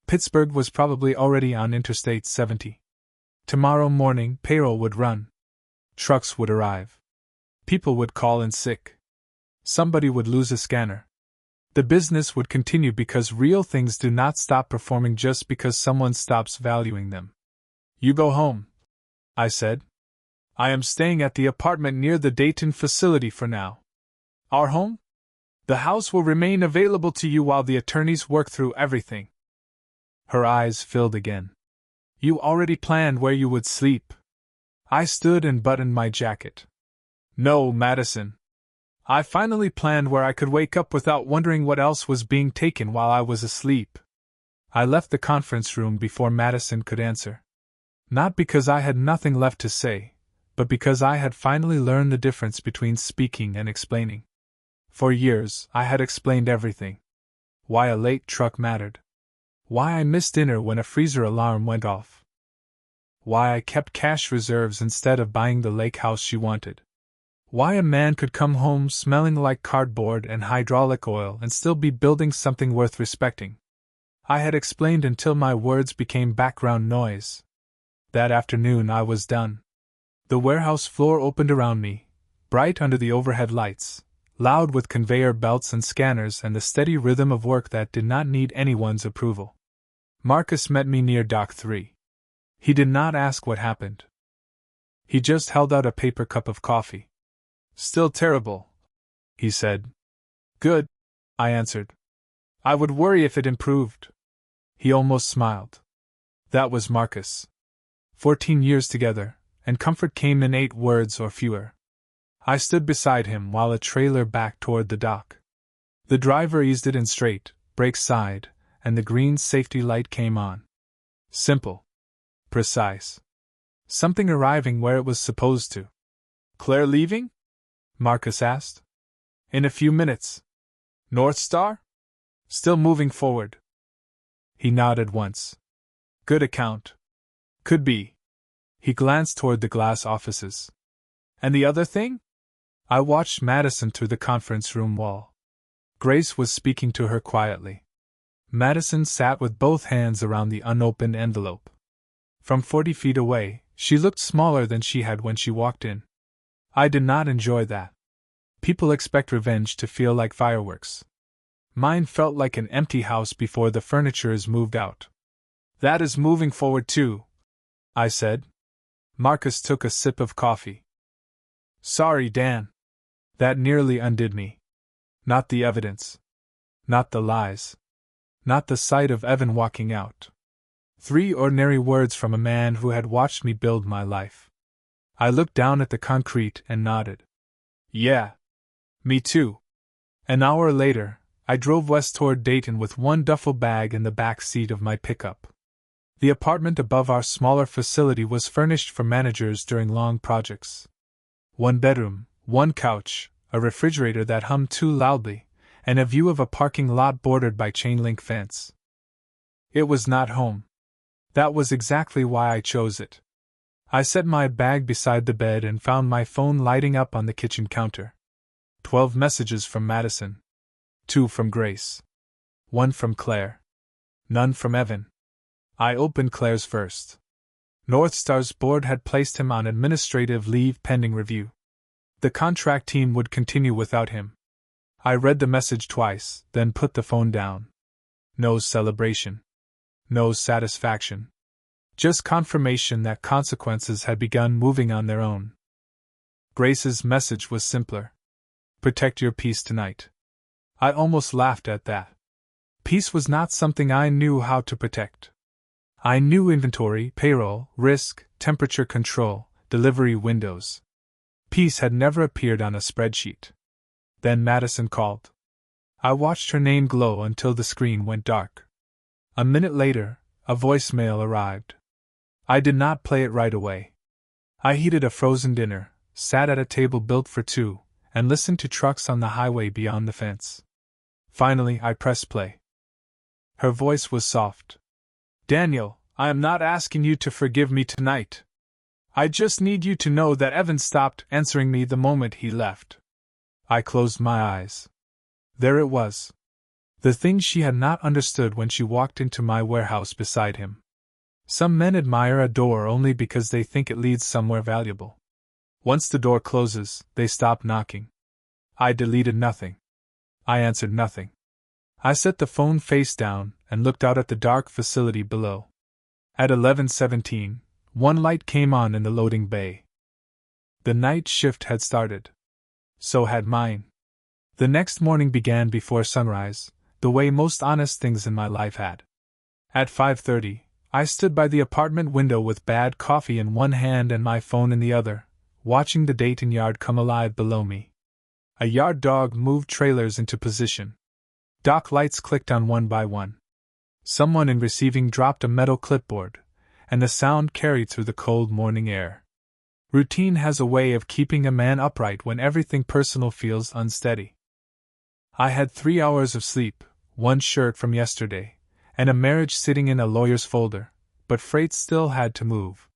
Pittsburgh was probably already on Interstate 70. Tomorrow morning, payroll would run. Trucks would arrive. People would call in sick. Somebody would lose a scanner. The business would continue because real things do not stop performing just because someone stops valuing them. "You go home," I said. "I am staying at the apartment near the Dayton facility for now." "Our home?" "The house will remain available to you while the attorneys work through everything." Her eyes filled again. "You already planned where you would sleep." I stood and buttoned my jacket. "No, Madison. I finally planned where I could wake up without wondering what else was being taken while I was asleep." I left the conference room before Madison could answer. Not because I had nothing left to say, but because I had finally learned the difference between speaking and explaining. For years, I had explained everything. Why a late truck mattered. Why I missed dinner when a freezer alarm went off. Why I kept cash reserves instead of buying the lake house she wanted. Why a man could come home smelling like cardboard and hydraulic oil and still be building something worth respecting. I had explained until my words became background noise. That afternoon I was done. The warehouse floor opened around me, bright under the overhead lights, loud with conveyor belts and scanners and the steady rhythm of work that did not need anyone's approval. Marcus met me near Dock 3. He did not ask what happened. He just held out a paper cup of coffee. "Still terrible," he said. "Good," I answered. "I would worry if it improved." He almost smiled. That was Marcus. 14 years together, and comfort came in 8 words or fewer. I stood beside him while a trailer backed toward the dock. The driver eased it in straight, brakes sighed, and the green safety light came on. Simple. Precise. Something arriving where it was supposed to. "Claire leaving?" Marcus asked. "In a few minutes." "North Star?" "Still moving forward." He nodded once. "Good account." "Could be." He glanced toward the glass offices. "And the other thing?" I watched Madison through the conference room wall. Grace was speaking to her quietly. Madison sat with both hands around the unopened envelope. From 40 feet away, she looked smaller than she had when she walked in. I did not enjoy that. People expect revenge to feel like fireworks. Mine felt like an empty house before the furniture is moved out. "That is moving forward too," I said. Marcus took a sip of coffee. "Sorry, Dan." That nearly undid me. Not the evidence. Not the lies. Not the sight of Evan walking out. 3 ordinary words from a man who had watched me build my life. I looked down at the concrete and nodded. "Yeah. Me too." An hour later, I drove west toward Dayton with one duffel bag in the back seat of my pickup. The apartment above our smaller facility was furnished for managers during long projects. 1 bedroom, 1 couch, a refrigerator that hummed too loudly, and a view of a parking lot bordered by chain-link fence. It was not home. That was exactly why I chose it. I set my bag beside the bed and found my phone lighting up on the kitchen counter. 12 messages from Madison. 2 from Grace. 1 from Claire. None from Evan. I opened Claire's first. North Star's board had placed him on administrative leave pending review. The contract team would continue without him. I read the message twice, then put the phone down. No celebration. No satisfaction. Just confirmation that consequences had begun moving on their own. Grace's message was simpler. "Protect your peace tonight." I almost laughed at that. Peace was not something I knew how to protect. I knew inventory, payroll, risk, temperature control, delivery windows. Peace had never appeared on a spreadsheet. Then Madison called. I watched her name glow until the screen went dark. A minute later, a voicemail arrived. I did not play it right away. I heated a frozen dinner, sat at a table built for two, and listened to trucks on the highway beyond the fence. Finally, I pressed play. Her voice was soft. "Daniel, I am not asking you to forgive me tonight. I just need you to know that Evan stopped answering me the moment he left." I closed my eyes. There it was. The thing she had not understood when she walked into my warehouse beside him. Some men admire a door only because they think it leads somewhere valuable. Once the door closes, they stop knocking. I deleted nothing. I answered nothing. I set the phone face down and looked out at the dark facility below. At 11:17, one light came on in the loading bay. The night shift had started. So had mine. The next morning began before sunrise, the way most honest things in my life had. At 5:30, I stood by the apartment window with bad coffee in one hand and my phone in the other, watching the Dayton yard come alive below me. A yard dog moved trailers into position. Dock lights clicked on one by one. Someone in receiving dropped a metal clipboard, and the sound carried through the cold morning air. Routine has a way of keeping a man upright when everything personal feels unsteady. I had 3 hours of sleep, one shirt from yesterday, and a marriage sitting in a lawyer's folder, but freight still had to move.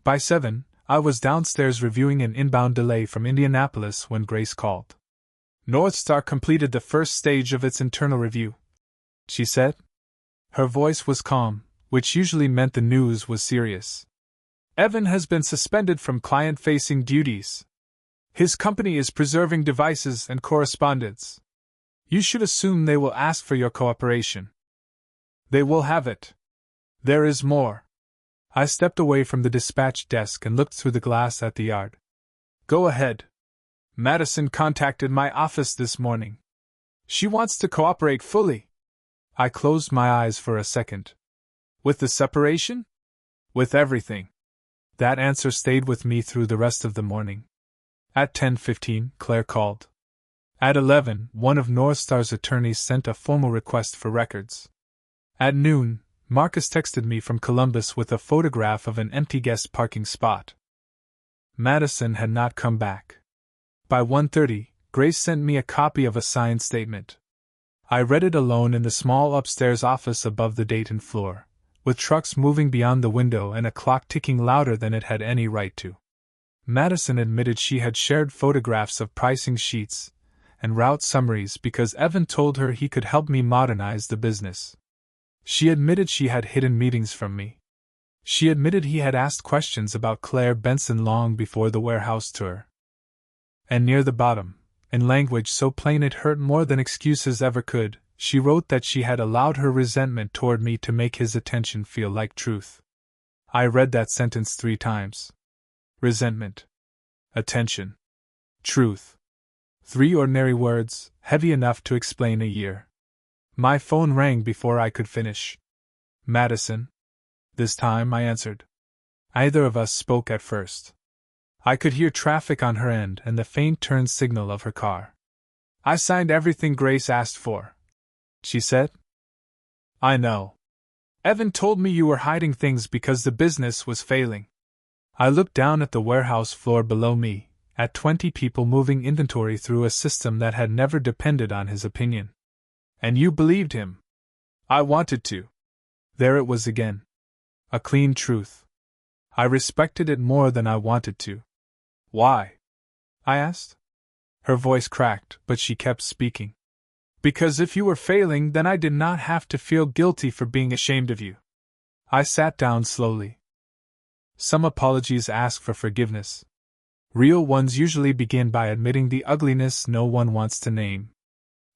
By 7, I was downstairs reviewing an inbound delay from Indianapolis when Grace called. "North Star completed the first stage of its internal review," she said. Her voice was calm, which usually meant the news was serious. "Evan has been suspended from client-facing duties. His company is preserving devices and correspondence. You should assume they will ask for your cooperation. They will have it. There is more." I stepped away from the dispatch desk and looked through the glass at the yard. "Go ahead. Madison contacted my office this morning. She wants to cooperate fully." I closed my eyes for a second. "With the separation?" "With everything." That answer stayed with me through the rest of the morning. At 10:15, Claire called. At 11, one of North Star's attorneys sent a formal request for records. At noon, Marcus texted me from Columbus with a photograph of an empty guest parking spot. Madison had not come back. By 1:30, Grace sent me a copy of a signed statement. I read it alone in the small upstairs office above the Dayton floor, with trucks moving beyond the window and a clock ticking louder than it had any right to. Madison admitted she had shared photographs of pricing sheets and route summaries because Evan told her he could help me modernize the business. She admitted she had hidden meetings from me. She admitted he had asked questions about Claire Benson long before the warehouse tour. And near the bottom, in language so plain it hurt more than excuses ever could, she wrote that she had allowed her resentment toward me to make his attention feel like truth. I read that sentence 3 times. Resentment. Attention. Truth. 3 ordinary words, heavy enough to explain a year. My phone rang before I could finish. "Madison?" This time I answered. Either of us spoke at first. I could hear traffic on her end and the faint turn signal of her car. "I signed everything Grace asked for," she said. "I know. Evan told me you were hiding things because the business was failing." I looked down at the warehouse floor below me, at 20 people moving inventory through a system that had never depended on his opinion. "And you believed him?" "I wanted to." There it was again. A clean truth. I respected it more than I wanted to. "Why?" I asked. Her voice cracked, but she kept speaking. "Because if you were failing, then I did not have to feel guilty for being ashamed of you." I sat down slowly. Some apologies ask for forgiveness. Real ones usually begin by admitting the ugliness no one wants to name.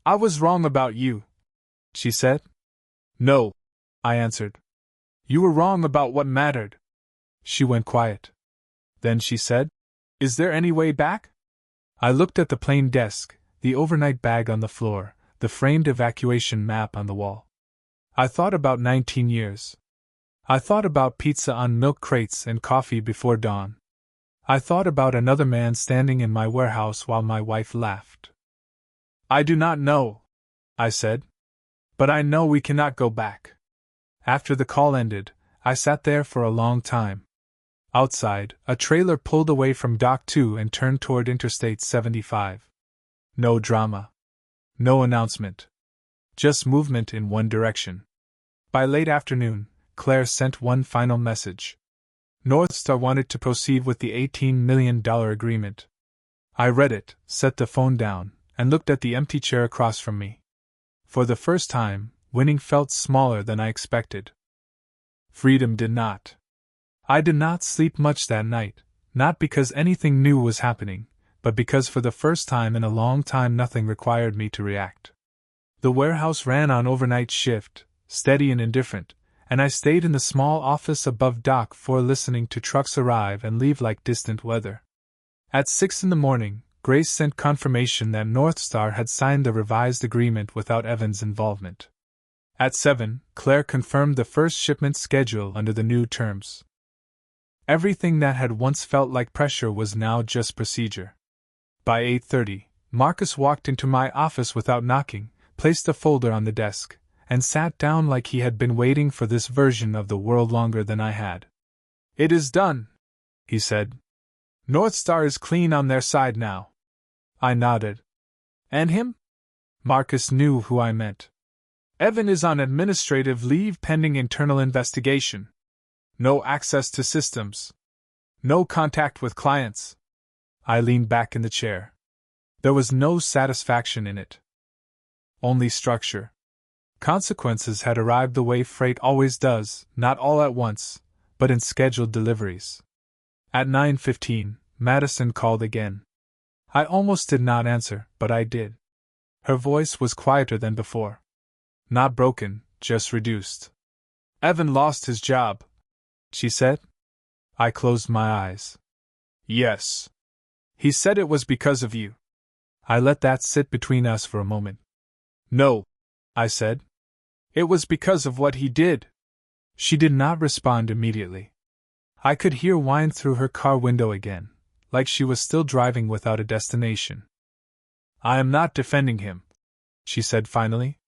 "I was wrong about you," she said. "No," I answered. "You were wrong about what mattered." She went quiet. Then she said, "Is there any way back?" I looked at the plain desk, the overnight bag on the floor, the framed evacuation map on the wall. I thought about 19 years. I thought about pizza on milk crates and coffee before dawn. I thought about another man standing in my warehouse while my wife laughed. "I do not know," I said. "But I know we cannot go back." After the call ended, I sat there for a long time. Outside, a trailer pulled away from Dock 2 and turned toward Interstate 75. No drama. No announcement. Just movement in one direction. By late afternoon, Claire sent one final message. Northstar wanted to proceed with the $18 million agreement. I read it, set the phone down, and looked at the empty chair across from me. For the first time, winning felt smaller than I expected. Freedom did not. I did not sleep much that night, not because anything new was happening, but because for the first time in a long time nothing required me to react. The warehouse ran on overnight shift, steady and indifferent, and I stayed in the small office above Dock 4 listening to trucks arrive and leave like distant weather. At 6 a.m, Grace sent confirmation that Northstar had signed the revised agreement without Evan's involvement. At 7, Claire confirmed the first shipment schedule under the new terms. Everything that had once felt like pressure was now just procedure. By 8:30, Marcus walked into my office without knocking, placed a folder on the desk, and sat down like he had been waiting for this version of the world longer than I had. "It is done," he said. "Northstar is clean on their side now." I nodded. "And him?" Marcus knew who I meant. "Evan is on administrative leave pending internal investigation. No access to systems. No contact with clients." I leaned back in the chair. There was no satisfaction in it. Only structure. Consequences had arrived the way freight always does, not all at once, but in scheduled deliveries. At 9:15, Madison called again. I almost did not answer, but I did. Her voice was quieter than before. Not broken, just reduced. "Evan lost his job," she said. I closed my eyes. "Yes. He said it was because of you." I let that sit between us for a moment. "No," I said. "It was because of what he did." She did not respond immediately. I could hear whine through her car window again, like she was still driving without a destination. "I am not defending him," she said finally.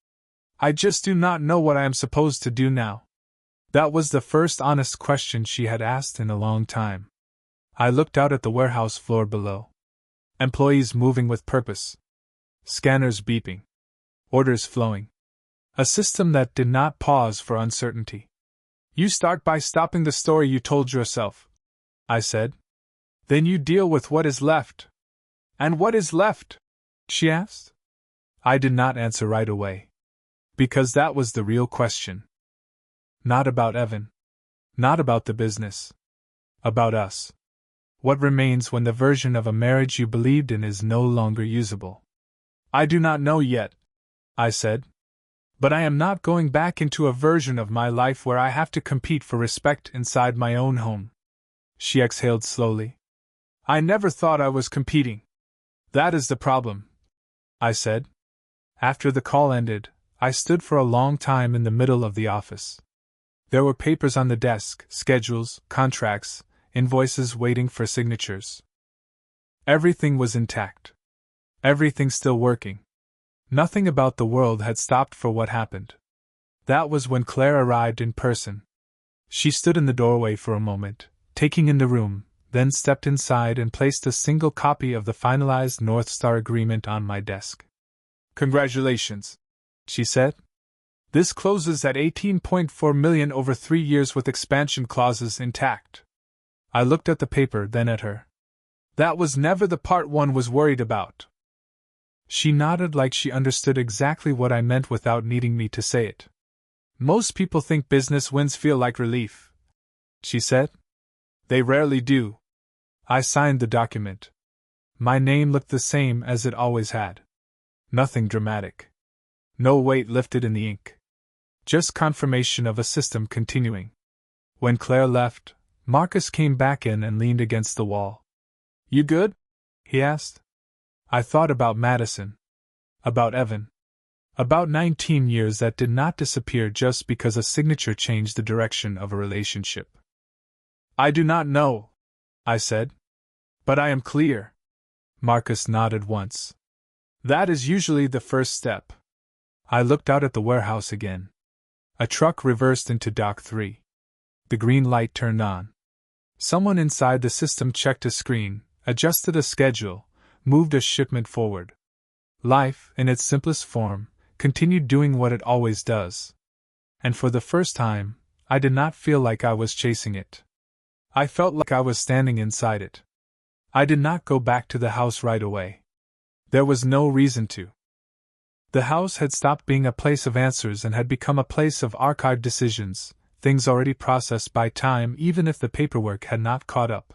"I just do not know what I am supposed to do now." That was the first honest question she had asked in a long time. I looked out at the warehouse floor below. Employees moving with purpose. Scanners beeping. Orders flowing. A system that did not pause for uncertainty. "You start by stopping the story you told yourself," I said. "Then you deal with what is left." "And what is left?" she asked. I did not answer right away. Because that was the real question. Not about Evan. Not about the business. About us. What remains when the version of a marriage you believed in is no longer usable? "I do not know yet," I said. "But I am not going back into a version of my life where I have to compete for respect inside my own home." She exhaled slowly. "I never thought I was competing. That is the problem," I said. After the call ended, I stood for a long time in the middle of the office. There were papers on the desk, schedules, contracts, invoices waiting for signatures. Everything was intact. Everything still working. Nothing about the world had stopped for what happened. That was when Claire arrived in person. She stood in the doorway for a moment, taking in the room, then stepped inside and placed a single copy of the finalized Northstar agreement on my desk. "Congratulations," she said. "This closes at $18.4 million over 3 years with expansion clauses intact." I looked at the paper, then at her. "That was never the part one was worried about." She nodded like she understood exactly what I meant without needing me to say it. "Most people think business wins feel like relief," she said. "They rarely do." I signed the document. My name looked the same as it always had. Nothing dramatic. No weight lifted in the ink. Just confirmation of a system continuing. When Claire left, Marcus came back in and leaned against the wall. "You good?" he asked. I thought about Madison. About Evan. About 19 years that did not disappear just because a signature changed the direction of a relationship. "I do not know," I said. "But I am clear." Marcus nodded once. "That is usually the first step." I looked out at the warehouse again. A truck reversed into Dock 3. The green light turned on. Someone inside the system checked a screen, adjusted a schedule, moved a shipment forward. Life, in its simplest form, continued doing what it always does. And for the first time, I did not feel like I was chasing it. I felt like I was standing inside it. I did not go back to the house right away. There was no reason to. The house had stopped being a place of answers and had become a place of archived decisions, things already processed by time even if the paperwork had not caught up.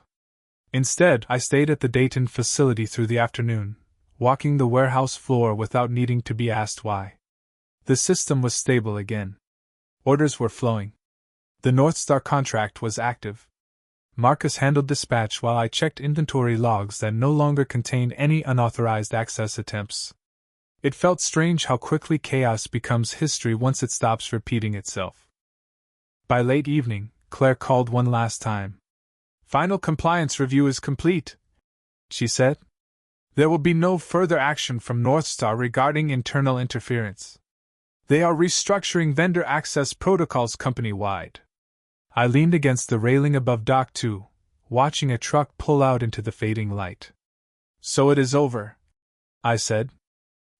Instead, I stayed at the Dayton facility through the afternoon, walking the warehouse floor without needing to be asked why. The system was stable again. Orders were flowing. The North Star contract was active. Marcus handled dispatch while I checked inventory logs that no longer contained any unauthorized access attempts. It felt strange how quickly chaos becomes history once it stops repeating itself. By late evening, Claire called one last time. "Final compliance review is complete," she said. "There will be no further action from North Star regarding internal interference. They are restructuring vendor access protocols company-wide." I leaned against the railing above Dock 2, watching a truck pull out into the fading light. "So it is over," I said.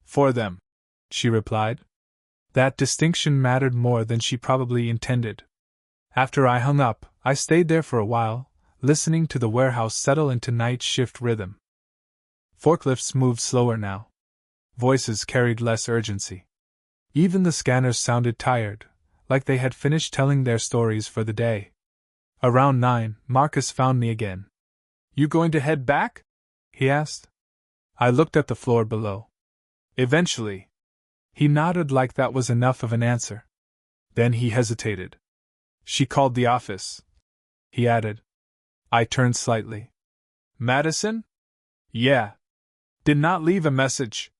"For them," she replied. That distinction mattered more than she probably intended. After I hung up, I stayed there for a while, listening to the warehouse settle into night shift rhythm. Forklifts moved slower now. Voices carried less urgency. Even the scanners sounded tired, like they had finished telling their stories for the day. Around 9, Marcus found me again. "You going to head back?" he asked. I looked at the floor below. "Eventually." He nodded like that was enough of an answer. Then he hesitated. "She called the office," he added. I turned slightly. "Madison?" "Yeah. Did not leave a message.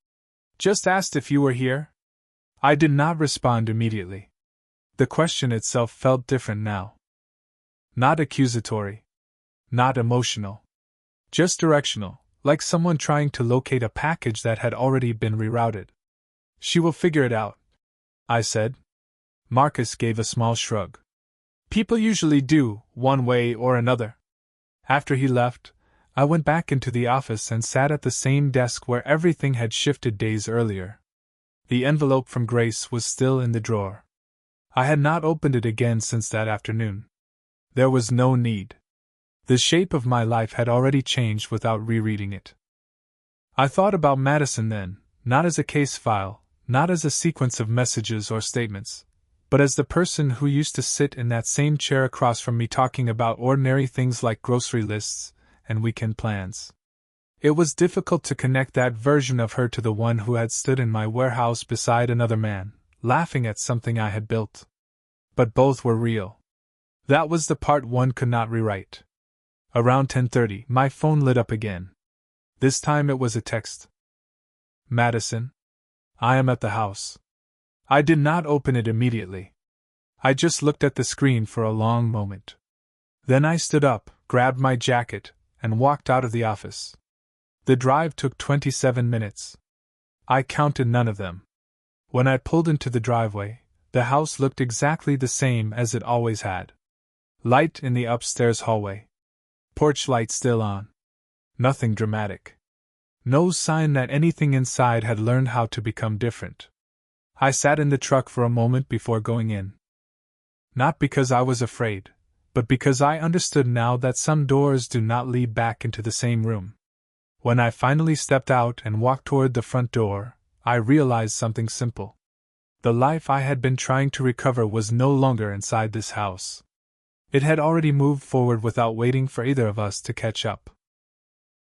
Just asked if you were here." I did not respond immediately. The question itself felt different now. Not accusatory. Not emotional. Just directional, like someone trying to locate a package that had already been rerouted. "She will figure it out," I said. Marcus gave a small shrug. "People usually do, one way or another." After he left, I went back into the office and sat at the same desk where everything had shifted days earlier. The envelope from Grace was still in the drawer. I had not opened it again since that afternoon. There was no need. The shape of my life had already changed without rereading it. I thought about Madison then, not as a case file, not as a sequence of messages or statements, but as the person who used to sit in that same chair across from me talking about ordinary things like grocery lists and weekend plans. It was difficult to connect that version of her to the one who had stood in my warehouse beside another man, laughing at something I had built. But both were real. That was the part one could not rewrite. Around 10:30, my phone lit up again. This time it was a text. "Madison, I am at the house." I did not open it immediately. I just looked at the screen for a long moment. Then I stood up, grabbed my jacket, and walked out of the office. The drive took 27 minutes. I counted none of them. When I pulled into the driveway, the house looked exactly the same as it always had. Light in the upstairs hallway. Porch light still on. Nothing dramatic. No sign that anything inside had learned how to become different. I sat in the truck for a moment before going in. Not because I was afraid, but because I understood now that some doors do not lead back into the same room. When I finally stepped out and walked toward the front door, I realized something simple. The life I had been trying to recover was no longer inside this house. It had already moved forward without waiting for either of us to catch up.